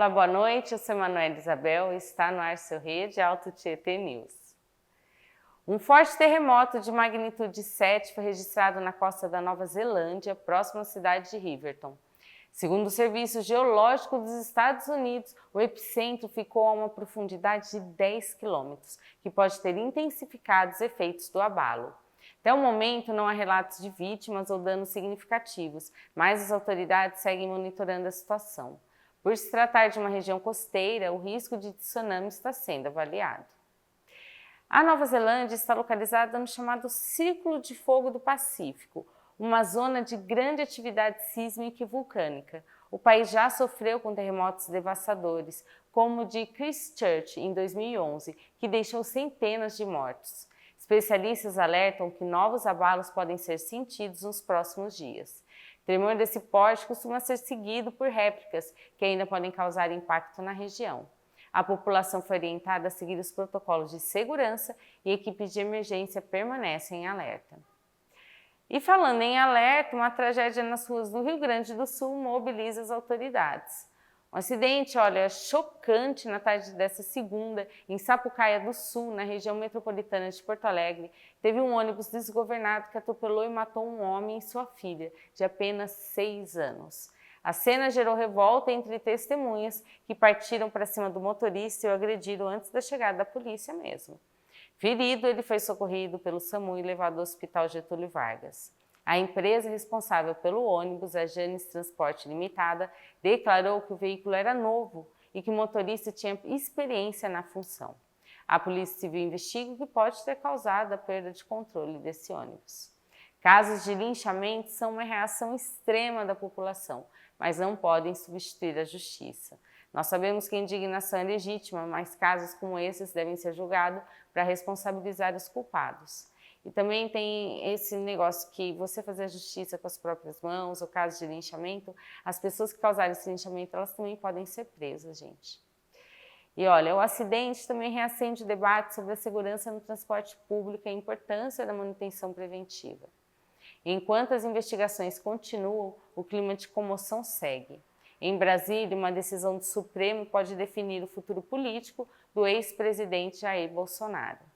Olá, boa noite, eu sou Emanuela Isabel e está no ar seu Rede Alto Tietê News. Um forte terremoto de magnitude 7 foi registrado na costa da Nova Zelândia, próximo à cidade de Riverton. Segundo o Serviço Geológico dos Estados Unidos, o epicentro ficou a uma profundidade de 10 quilômetros, que pode ter intensificado os efeitos do abalo. Até o momento, não há relatos de vítimas ou danos significativos, mas as autoridades seguem monitorando a situação. Por se tratar de uma região costeira, o risco de tsunami está sendo avaliado. A Nova Zelândia está localizada no chamado Círculo de Fogo do Pacífico, uma zona de grande atividade sísmica e vulcânica. O país já sofreu com terremotos devastadores, como o de Christchurch em 2011, que deixou centenas de mortos. Especialistas alertam que novos abalos podem ser sentidos nos próximos dias. Tremor desse porte costuma ser seguido por réplicas, que ainda podem causar impacto na região. A população foi orientada a seguir os protocolos de segurança e equipes de emergência permanecem em alerta. E falando em alerta, uma tragédia nas ruas do Rio Grande do Sul mobiliza as autoridades. Um acidente, chocante na tarde dessa segunda, em Sapucaia do Sul, na região metropolitana de Porto Alegre, teve um ônibus desgovernado que atropelou e matou um homem e sua filha, de apenas 6 anos. A cena gerou revolta entre testemunhas que partiram para cima do motorista e o agrediram antes da chegada da polícia mesmo. Ferido, ele foi socorrido pelo SAMU e levado ao Hospital Getúlio Vargas. A empresa responsável pelo ônibus, a Janes Transporte Limitada, declarou que o veículo era novo e que o motorista tinha experiência na função. A Polícia Civil investiga o que pode ter causado a perda de controle desse ônibus. Casos de linchamento são uma reação extrema da população, mas não podem substituir a justiça. Nós sabemos que a indignação é legítima, mas casos como esses devem ser julgados para responsabilizar os culpados. E também tem esse negócio que você fazer a justiça com as próprias mãos, o caso de linchamento, as pessoas que causaram esse linchamento, elas também podem ser presas, gente. E olha, o acidente também reacende o debate sobre a segurança no transporte público e a importância da manutenção preventiva. Enquanto as investigações continuam, o clima de comoção segue. Em Brasília, uma decisão do Supremo pode definir o futuro político do ex-presidente Jair Bolsonaro.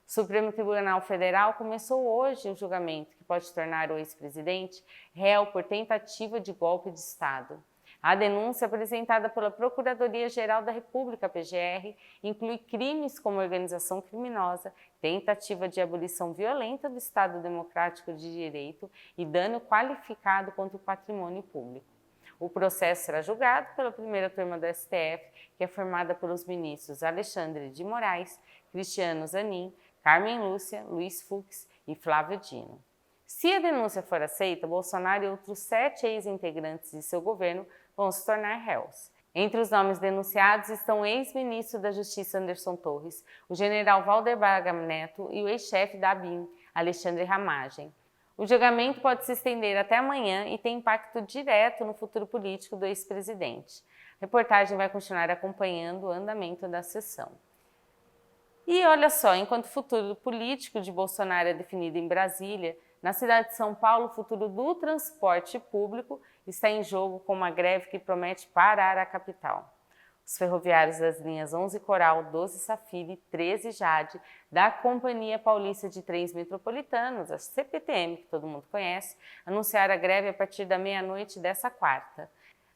O Supremo Tribunal Federal começou hoje o julgamento que pode tornar o ex-presidente réu por tentativa de golpe de Estado. A denúncia apresentada pela Procuradoria-Geral da República, PGR, inclui crimes como organização criminosa, tentativa de abolição violenta do Estado Democrático de Direito e dano qualificado contra o patrimônio público. O processo será julgado pela primeira turma do STF, que é formada pelos ministros Alexandre de Moraes, Cristiano Zanin, Carmen Lúcia, Luiz Fux e Flávio Dino. Se a denúncia for aceita, Bolsonaro e outros 7 ex-integrantes de seu governo vão se tornar réus. Entre os nomes denunciados estão o ex-ministro da Justiça Anderson Torres, o general Walder Braga Neto e o ex-chefe da ABIN, Alexandre Ramagem. O julgamento pode se estender até amanhã e tem impacto direto no futuro político do ex-presidente. A reportagem vai continuar acompanhando o andamento da sessão. E olha só, enquanto o futuro político de Bolsonaro é definido em Brasília, na cidade de São Paulo, o futuro do transporte público está em jogo com uma greve que promete parar a capital. Os ferroviários das linhas 11 Coral, 12 Safira e 13 Jade, da Companhia Paulista de Trens Metropolitanos, a CPTM, que todo mundo conhece, anunciaram a greve a partir da meia-noite dessa quarta.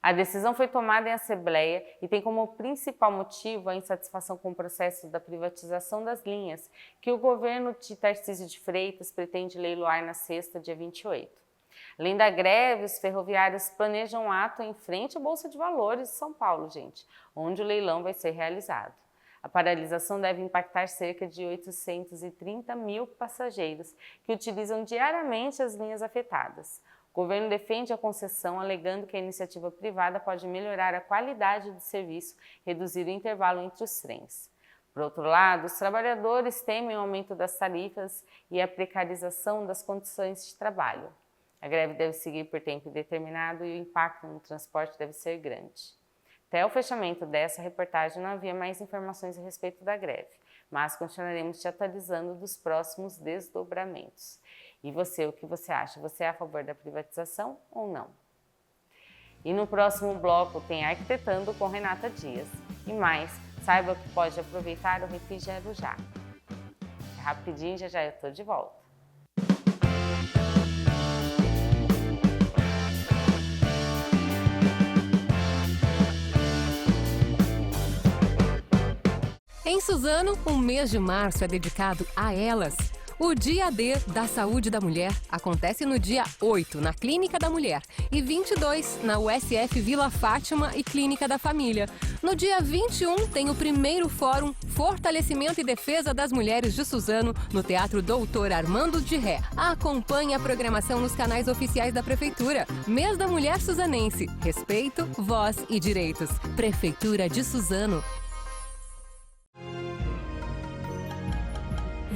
A decisão foi tomada em assembleia e tem como principal motivo a insatisfação com o processo da privatização das linhas, que o governo de Tarcísio de Freitas pretende leiloar na sexta, dia 28. Além da greve, os ferroviários planejam um ato em frente à Bolsa de Valores de São Paulo, gente, onde o leilão vai ser realizado. A paralisação deve impactar cerca de 830 mil passageiros que utilizam diariamente as linhas afetadas. O governo defende a concessão, alegando que a iniciativa privada pode melhorar a qualidade do serviço e reduzir o intervalo entre os trens. Por outro lado, os trabalhadores temem o aumento das tarifas e a precarização das condições de trabalho. A greve deve seguir por tempo indeterminado e o impacto no transporte deve ser grande. Até o fechamento dessa reportagem não havia mais informações a respeito da greve, mas continuaremos te atualizando dos próximos desdobramentos. E você, o que você acha? Você é a favor da privatização ou não? E no próximo bloco tem Arquitetando com Renata Dias. E mais, saiba que pode aproveitar o Refis de Arujá. Rapidinho, já eu tô de volta. Em Suzano, o mês de março é dedicado a elas. O Dia D da Saúde da Mulher acontece no dia 8, na Clínica da Mulher, e 22, na USF Vila Fátima e Clínica da Família. No dia 21, tem o primeiro Fórum Fortalecimento e Defesa das Mulheres de Suzano, no Teatro Doutor Armando de Ré. Acompanhe a programação nos canais oficiais da Prefeitura. Mês da Mulher Suzanense. Respeito, voz e direitos. Prefeitura de Suzano.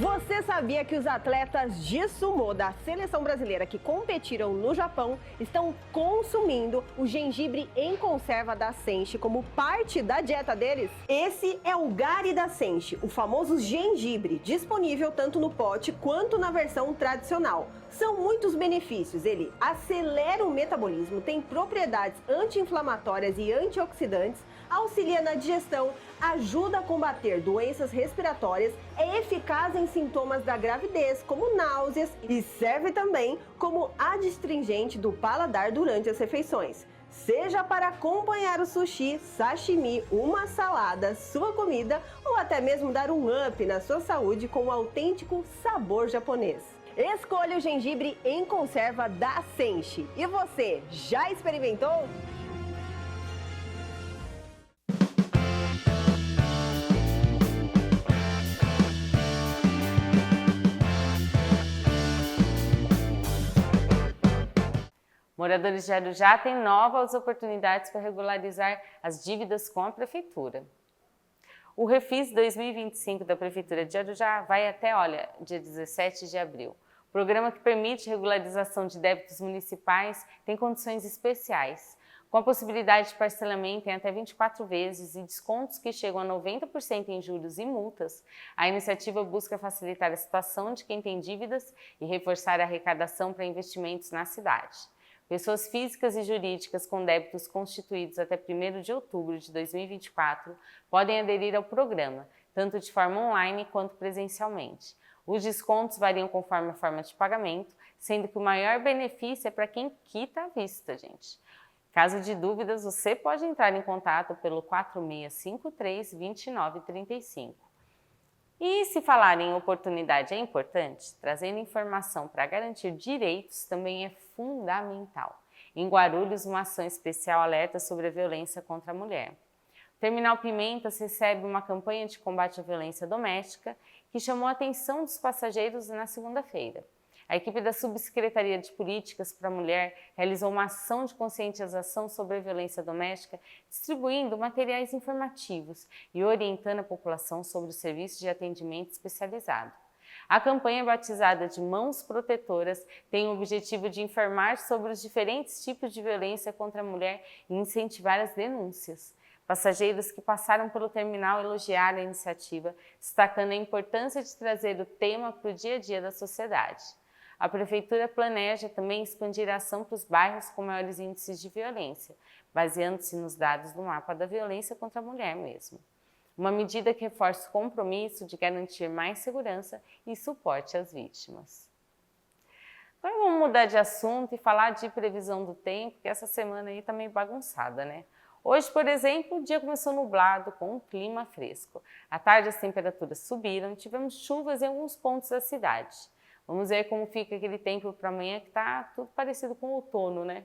Você sabia que os atletas de sumô da seleção brasileira que competiram no Japão estão consumindo o gengibre em conserva da Senshi como parte da dieta deles? Esse é o Gari da Senshi, o famoso gengibre, disponível tanto no pote quanto na versão tradicional. São muitos benefícios, ele acelera o metabolismo, tem propriedades anti-inflamatórias e antioxidantes, auxilia na digestão, ajuda a combater doenças respiratórias, é eficaz em sintomas da gravidez, como náuseas, e serve também como adstringente do paladar durante as refeições. Seja para acompanhar o sushi, sashimi, uma salada, sua comida, ou até mesmo dar um up na sua saúde com o autêntico sabor japonês. Escolha o gengibre em conserva da Senshi. E você, já experimentou? Moradores de Arujá têm novas oportunidades para regularizar as dívidas com a Prefeitura. O Refis 2025 da Prefeitura de Arujá vai até, dia 17 de abril. O programa que permite regularização de débitos municipais tem condições especiais, com a possibilidade de parcelamento em até 24 vezes e descontos que chegam a 90% em juros e multas. A iniciativa busca facilitar a situação de quem tem dívidas e reforçar a arrecadação para investimentos na cidade. Pessoas físicas e jurídicas com débitos constituídos até 1º de outubro de 2024 podem aderir ao programa, tanto de forma online quanto presencialmente. Os descontos variam conforme a forma de pagamento, sendo que o maior benefício é para quem quita à vista, gente. Caso de dúvidas, você pode entrar em contato pelo 4653-2935. E se falar em oportunidade é importante, trazendo informação para garantir direitos também é fundamental. Em Guarulhos, uma ação especial alerta sobre a violência contra a mulher. O Terminal Pimentas recebe uma campanha de combate à violência doméstica que chamou a atenção dos passageiros na segunda-feira. A equipe da Subsecretaria de Políticas para a Mulher realizou uma ação de conscientização sobre a violência doméstica, distribuindo materiais informativos e orientando a população sobre o serviço de atendimento especializado. A campanha batizada de Mãos Protetoras tem o objetivo de informar sobre os diferentes tipos de violência contra a mulher e incentivar as denúncias. Passageiros que passaram pelo terminal elogiaram a iniciativa, destacando a importância de trazer o tema para o dia a dia da sociedade. A Prefeitura planeja também expandir a ação para os bairros com maiores índices de violência, baseando-se nos dados do mapa da violência contra a mulher mesmo. Uma medida que reforça o compromisso de garantir mais segurança e suporte às vítimas. Agora vamos mudar de assunto e falar de previsão do tempo, que essa semana aí tá meio bagunçada, né? Hoje, por exemplo, o dia começou nublado com um clima fresco. À tarde as temperaturas subiram e tivemos chuvas em alguns pontos da cidade. Vamos ver como fica aquele tempo para amanhã, que está tudo parecido com outono, né?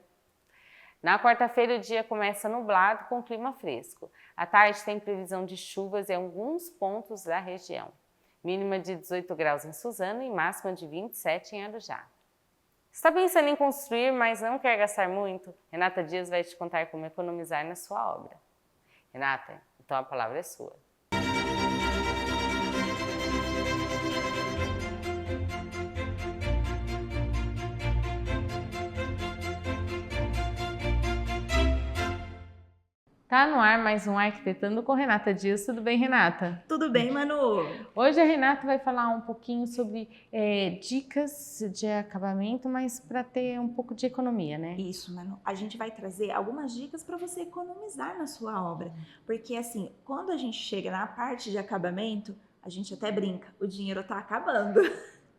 Na quarta-feira o dia começa nublado com clima fresco. À tarde tem previsão de chuvas em alguns pontos da região. Mínima de 18 graus em Suzano e máxima de 27 em Arujá. Está pensando em construir, mas não quer gastar muito? Renata Dias vai te contar como economizar na sua obra. Renata, então a palavra é sua. Tá no ar mais um Arquitetando com Renata Dias. Tudo bem, Renata? Tudo bem, Manu? Hoje a Renata vai falar um pouquinho sobre dicas de acabamento, mas para ter um pouco de economia, né? Isso, Manu. A gente vai trazer algumas dicas para você economizar na sua obra. Porque assim, quando a gente chega na parte de acabamento, a gente até brinca, o dinheiro tá acabando.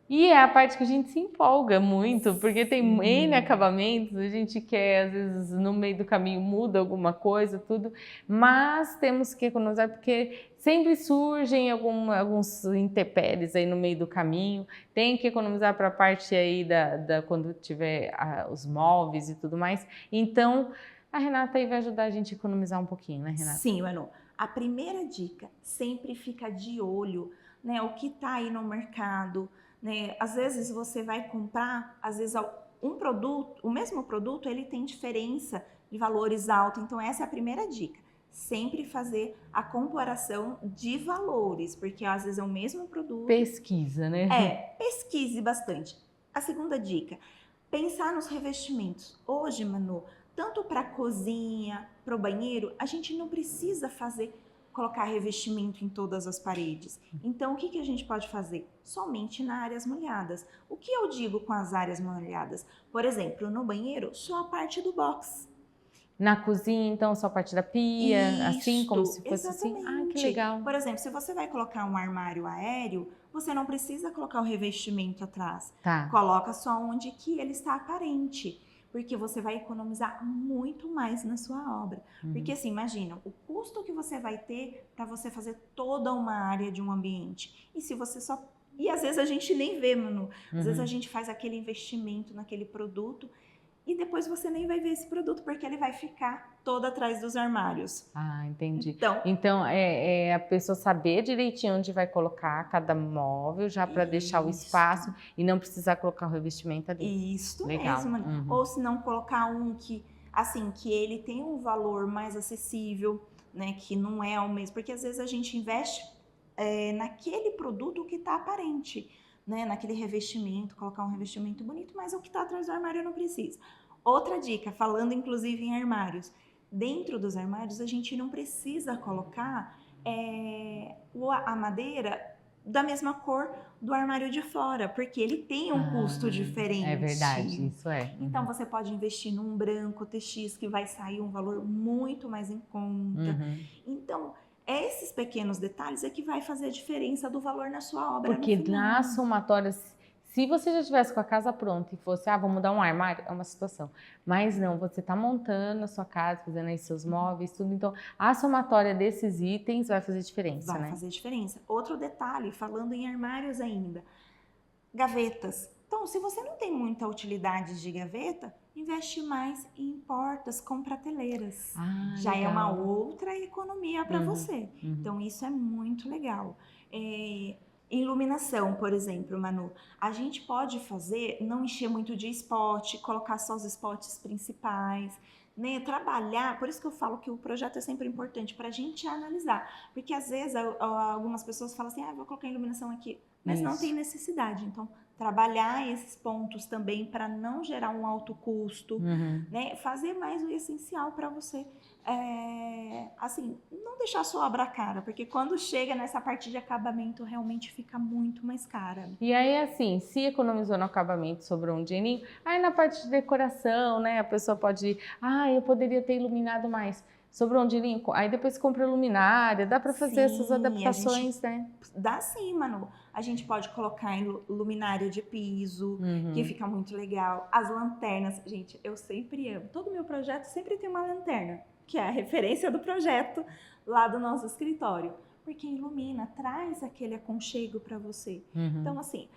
E é a parte que a gente se empolga muito, porque tem N acabamentos, a gente quer, às vezes, no meio do caminho muda alguma coisa, tudo, mas temos que economizar, porque sempre surgem alguns intempéries aí no meio do caminho, tem que economizar para a parte aí quando tiver os móveis e tudo mais. Então, a Renata aí vai ajudar a gente a economizar um pouquinho, né, Renata? Sim, Manu. A primeira dica, sempre fica de olho, né, o que tá aí no mercado, né? Às vezes você vai comprar, às vezes um produto, o mesmo produto, ele tem diferença de valores altos. Então essa é a primeira dica. Sempre fazer a comparação de valores, porque às vezes é o mesmo produto. Pesquisa, né? Pesquise bastante. A segunda dica, pensar nos revestimentos. Hoje, Manu, tanto para a cozinha, para o banheiro, a gente não precisa colocar revestimento em todas as paredes. Então, o que a gente pode fazer? Somente nas áreas molhadas. O que eu digo com as áreas molhadas? Por exemplo, no banheiro, só a parte do box. Na cozinha, então, só a parte da pia, Isso, assim, como se fosse exatamente. assim? Ah, que legal. Por exemplo, se você vai colocar um armário aéreo, você não precisa colocar o revestimento atrás. Tá. Coloca só onde que ele está aparente. Porque você vai economizar muito mais na sua obra. Porque assim, imagina, o custo que você vai ter para você fazer toda uma área de um ambiente. E se você só... E às vezes a gente nem vê, Manu. Às vezes a gente faz aquele investimento naquele produto e depois você nem vai ver esse produto porque ele vai ficar todo atrás dos armários. Ah, entendi. Então é a pessoa saber direitinho onde vai colocar cada móvel, já para deixar o espaço e não precisar colocar o revestimento ali. Isso legal. mesmo. Ou se não colocar um que ele tem um valor mais acessível, né? Que não é o mesmo. Porque às vezes a gente investe naquele produto que está aparente, né? Naquele revestimento, colocar um revestimento bonito, mas o que está atrás do armário não precisa. Outra dica, falando inclusive em armários. Dentro dos armários, a gente não precisa colocar a madeira da mesma cor do armário de fora, porque ele tem um custo diferente. É verdade, isso é. Então, você pode investir num branco TX, que vai sair um valor muito mais em conta. Então, esses pequenos detalhes é que vai fazer a diferença do valor na sua obra. Porque na somatória, se você já estivesse com a casa pronta e fosse, vou mudar um armário, é uma situação. Mas não, você está montando a sua casa, fazendo aí seus móveis, tudo. Então, a somatória desses itens vai fazer diferença, né? Vai fazer diferença. Outro detalhe, falando em armários ainda, gavetas. Então, se você não tem muita utilidade de gaveta, investe mais em portas com prateleiras. Já legal. É uma outra economia para você. Então, isso é muito legal. Iluminação, por exemplo, Manu, a gente pode não encher muito de spot, colocar só os spots principais, né? Trabalhar, por isso que eu falo que o projeto é sempre importante para a gente analisar, porque às vezes algumas pessoas falam assim, vou colocar iluminação aqui, mas não tem necessidade. Então, trabalhar esses pontos também para não gerar um alto custo, né? Fazer mais o essencial para você, assim, não deixar a sua obra cara, porque quando chega nessa parte de acabamento, realmente fica muito mais cara. E aí, assim, se economizou no acabamento, sobrou um dinheirinho, aí na parte de decoração, né, a pessoa pode, eu poderia ter iluminado mais. Sobrou um dinheirinho, aí depois compra luminária, dá para fazer essas adaptações, né? Dá sim, Manu. A gente pode colocar em luminária de piso, que fica muito legal. As lanternas, gente, eu sempre amo. Todo meu projeto sempre tem uma lanterna, que é a referência do projeto lá do nosso escritório. Porque ilumina, traz aquele aconchego para você. Então, assim,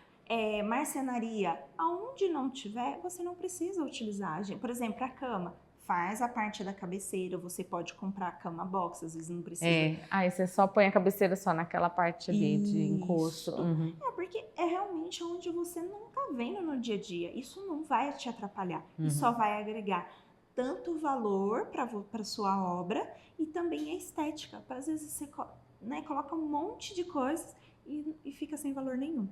marcenaria, aonde não tiver, você não precisa utilizar. Por exemplo, a cama. Faz a parte da cabeceira, você pode comprar a cama box, às vezes não precisa. Aí você só põe a cabeceira só naquela parte ali de encosto. Porque é realmente onde você não tá vendo no dia a dia. Isso não vai te atrapalhar, isso só vai agregar tanto valor para sua obra e também a estética. Às vezes você coloca um monte de coisas e fica sem valor nenhum.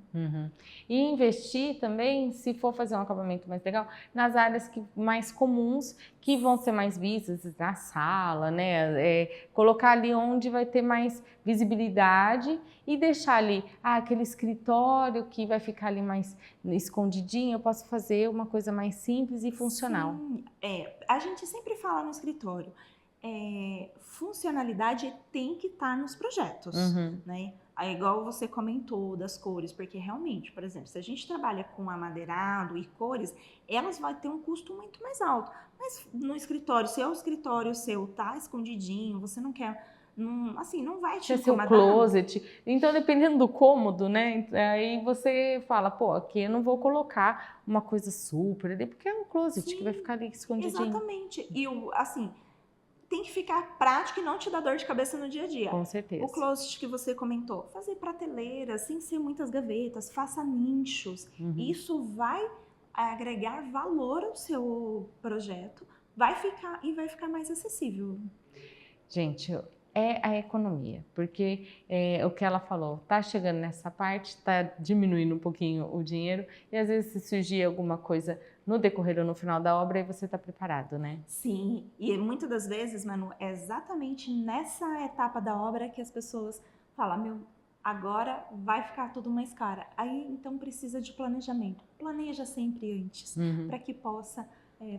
E investir também, se for fazer um acabamento mais legal, nas áreas mais comuns, que vão ser mais vistas, na sala, né? Colocar ali onde vai ter mais visibilidade e deixar ali, aquele escritório que vai ficar ali mais escondidinho, eu posso fazer uma coisa mais simples e funcional. Sim, a gente sempre fala no escritório, funcionalidade tem que estar nos projetos, né? Aí, igual você comentou das cores, porque realmente, por exemplo, se a gente trabalha com amadeirado e cores, elas vão ter um custo muito mais alto. Mas no escritório, se é o escritório seu tá escondidinho, você não quer, não vai te incomodar. Seu closet. Então, dependendo do cômodo, né? Aí você fala, pô, aqui eu não vou colocar uma coisa super, porque é um closet que vai ficar ali escondidinho. Exatamente. E tem que ficar prático e não te dar dor de cabeça no dia a dia. Com certeza. O closet que você comentou, fazer prateleiras, sem ser muitas gavetas, faça nichos. Isso vai agregar valor ao seu projeto, vai ficar mais acessível. Gente, é a economia, porque o que ela falou, tá chegando nessa parte, tá diminuindo um pouquinho o dinheiro e às vezes se surgir alguma coisa no decorrer ou no final da obra, aí você tá preparado, né? Sim, e muitas das vezes, Manu, é exatamente nessa etapa da obra que as pessoas falam, agora vai ficar tudo mais caro. Aí, então, precisa de planejamento. Planeja sempre antes, para que possa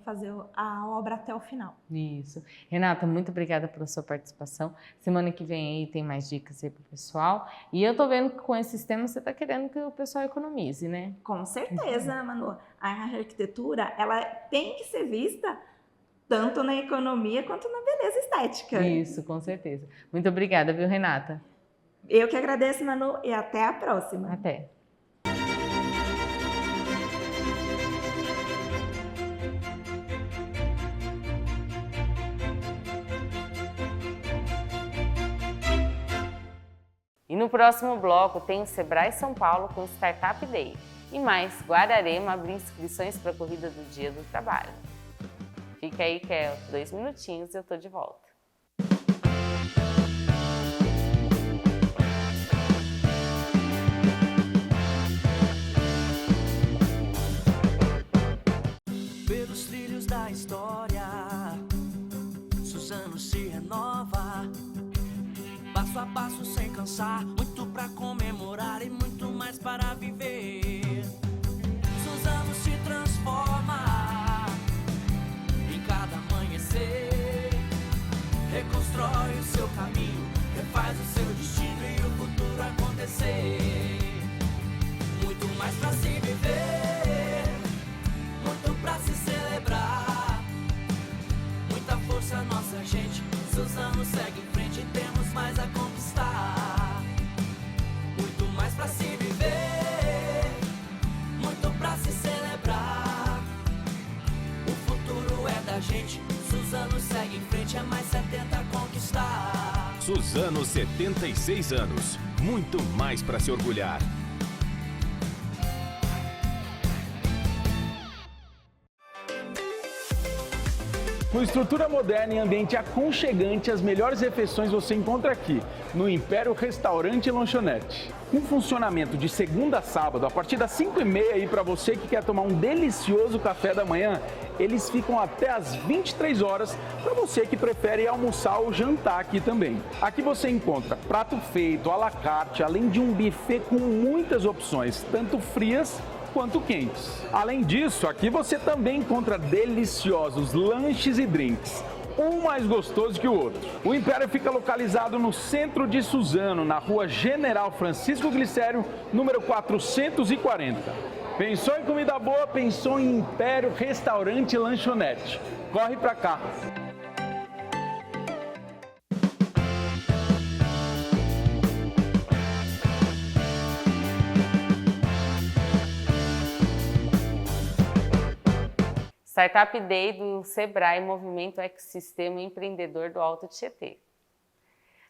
fazer a obra até o final. Isso. Renata, muito obrigada pela sua participação. Semana que vem aí tem mais dicas aí pro pessoal. E eu tô vendo que com esses temas você tá querendo que o pessoal economize, né? Com certeza, Manu. A arquitetura, ela tem que ser vista tanto na economia quanto na beleza estética. Isso, com certeza. Muito obrigada, viu, Renata? Eu que agradeço, Manu, e até a próxima. Até. E no próximo bloco tem o Sebrae São Paulo com Startup Day. E mais, Guararema abre inscrições para a corrida do Dia do Trabalho. Fica aí que é 2 minutinhos e eu tô de volta. Pelos trilhos da história, Suzano se renova. Passo a passo sem cansar, muito pra comemorar e muito mais para viver. Suzano se transforma em cada amanhecer, reconstrói o seu caminho, refaz o seu destino e o futuro acontecer. Muito mais pra se viver, muito pra se celebrar, muita força nossa gente, Suzano segue em frente, temos mais a conquistar. Muito mais pra se viver, muito pra se celebrar. O futuro é da gente, Suzano segue em frente, é mais 70 a conquistar. Suzano, 76 anos, muito mais pra se orgulhar. Com estrutura moderna e ambiente aconchegante, as melhores refeições você encontra aqui, no Império Restaurante e Lanchonete. Com funcionamento de segunda a sábado, a partir das 5h30 aí para você que quer tomar um delicioso café da manhã, eles ficam até às 23 horas para você que prefere almoçar ou jantar aqui também. Aqui você encontra prato feito, à la carte, além de um buffet com muitas opções, tanto frias quanto quentes. Além disso, aqui você também encontra deliciosos lanches e drinks, um mais gostoso que o outro. O Império fica localizado no centro de Suzano, na rua General Francisco Glicério, número 440. Pensou em comida boa? Pensou em Império Restaurante e Lanchonete. Corre pra cá! Startup Day do Sebrae, Movimento Ecossistema Empreendedor do Alto Tietê.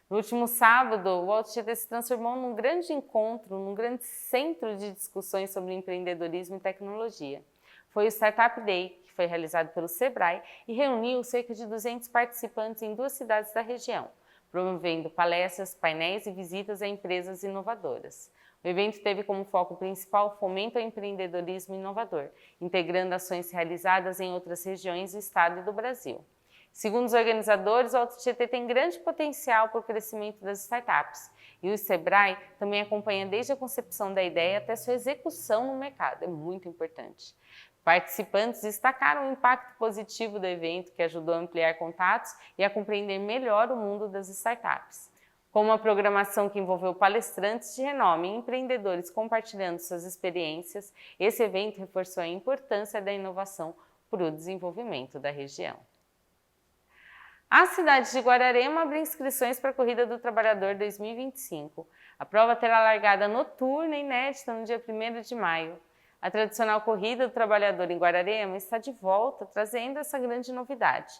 No último sábado, o Alto Tietê se transformou num grande encontro, num grande centro de discussões sobre empreendedorismo e tecnologia. Foi o Startup Day, que foi realizado pelo Sebrae e reuniu cerca de 200 participantes em 2 cidades da região, promovendo palestras, painéis e visitas a empresas inovadoras. O evento teve como foco principal o fomento ao empreendedorismo inovador, integrando ações realizadas em outras regiões do estado e do Brasil. Segundo os organizadores, o Alto Tietê tem grande potencial para o crescimento das startups e o Sebrae também acompanha desde a concepção da ideia até sua execução no mercado, é muito importante. Participantes destacaram o impacto positivo do evento, que ajudou a ampliar contatos e a compreender melhor o mundo das startups. Com uma programação que envolveu palestrantes de renome e empreendedores compartilhando suas experiências, esse evento reforçou a importância da inovação para o desenvolvimento da região. A cidade de Guararema abre inscrições para a Corrida do Trabalhador 2025. A prova terá largada noturna e inédita no dia 1º de maio. A tradicional Corrida do Trabalhador em Guararema está de volta, trazendo essa grande novidade.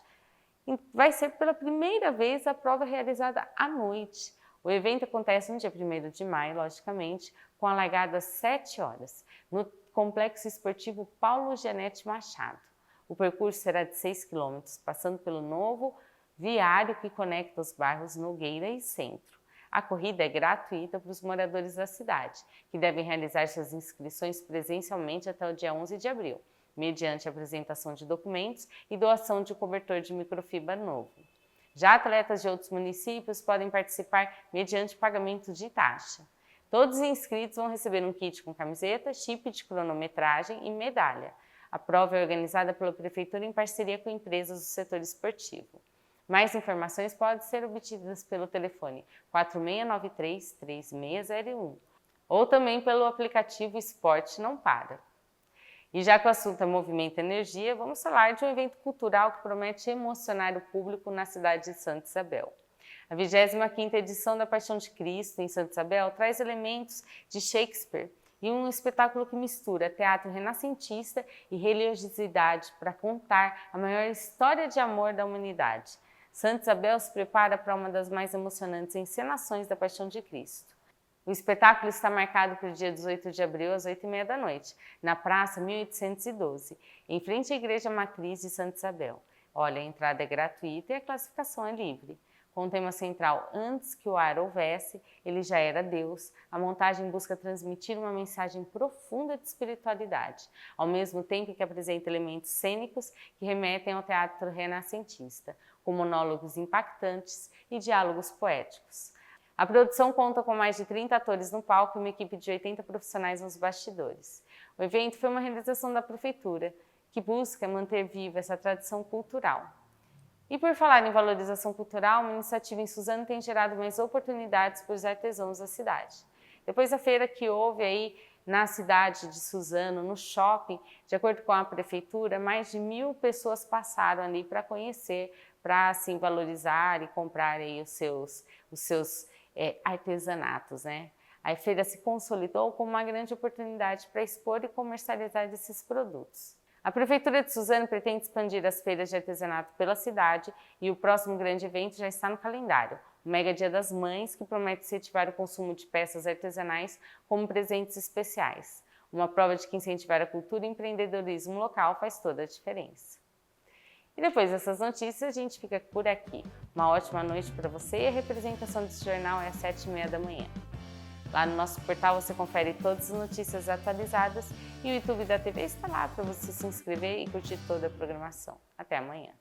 Vai ser pela primeira vez a prova realizada à noite. O evento acontece no dia 1º de maio, logicamente, com a largada às 7 horas, no Complexo Esportivo Paulo Gianetti Machado. O percurso será de 6 km, passando pelo novo viário que conecta os bairros Nogueira e Centro. A corrida é gratuita para os moradores da cidade, que devem realizar suas inscrições presencialmente até o dia 11 de abril, mediante apresentação de documentos e doação de cobertor de microfibra novo. Já atletas de outros municípios podem participar mediante pagamento de taxa. Todos os inscritos vão receber um kit com camiseta, chip de cronometragem e medalha. A prova é organizada pela Prefeitura em parceria com empresas do setor esportivo. Mais informações podem ser obtidas pelo telefone 4693-3601 ou também pelo aplicativo Esporte Não Para. E já que o assunto é movimento e energia, vamos falar de um evento cultural que promete emocionar o público na cidade de Santa Isabel. A 25ª edição da Paixão de Cristo em Santa Isabel traz elementos de Shakespeare e um espetáculo que mistura teatro renascentista e religiosidade para contar a maior história de amor da humanidade. Santa Isabel se prepara para uma das mais emocionantes encenações da Paixão de Cristo. O espetáculo está marcado para o dia 18 de abril, às 8h30 da noite, na Praça 1812, em frente à Igreja Matriz de Santa Isabel. Olha, a entrada é gratuita e a classificação é livre. Com o tema central Antes que o ar houvesse, ele já era Deus, a montagem busca transmitir uma mensagem profunda de espiritualidade, ao mesmo tempo que apresenta elementos cênicos que remetem ao teatro renascentista, com monólogos impactantes e diálogos poéticos. A produção conta com mais de 30 atores no palco e uma equipe de 80 profissionais nos bastidores. O evento foi uma realização da Prefeitura, que busca manter viva essa tradição cultural. E por falar em valorização cultural, uma iniciativa em Suzano tem gerado mais oportunidades para os artesãos da cidade. Depois da feira que houve aí na cidade de Suzano, no shopping, de acordo com a Prefeitura, mais de 1.000 pessoas passaram ali para conhecer, para assim, valorizar e comprar aí os seus artesanatos, né? A feira se consolidou como uma grande oportunidade para expor e comercializar esses produtos. A Prefeitura de Suzano pretende expandir as feiras de artesanato pela cidade e o próximo grande evento já está no calendário, o Mega Dia das Mães, que promete incentivar o consumo de peças artesanais como presentes especiais. Uma prova de que incentivar a cultura e empreendedorismo local faz toda a diferença. E depois dessas notícias, a gente fica por aqui. Uma ótima noite para você e a representação desse jornal é às 7h30 da manhã. Lá no nosso portal você confere todas as notícias atualizadas e o YouTube da TV está lá para você se inscrever e curtir toda a programação. Até amanhã!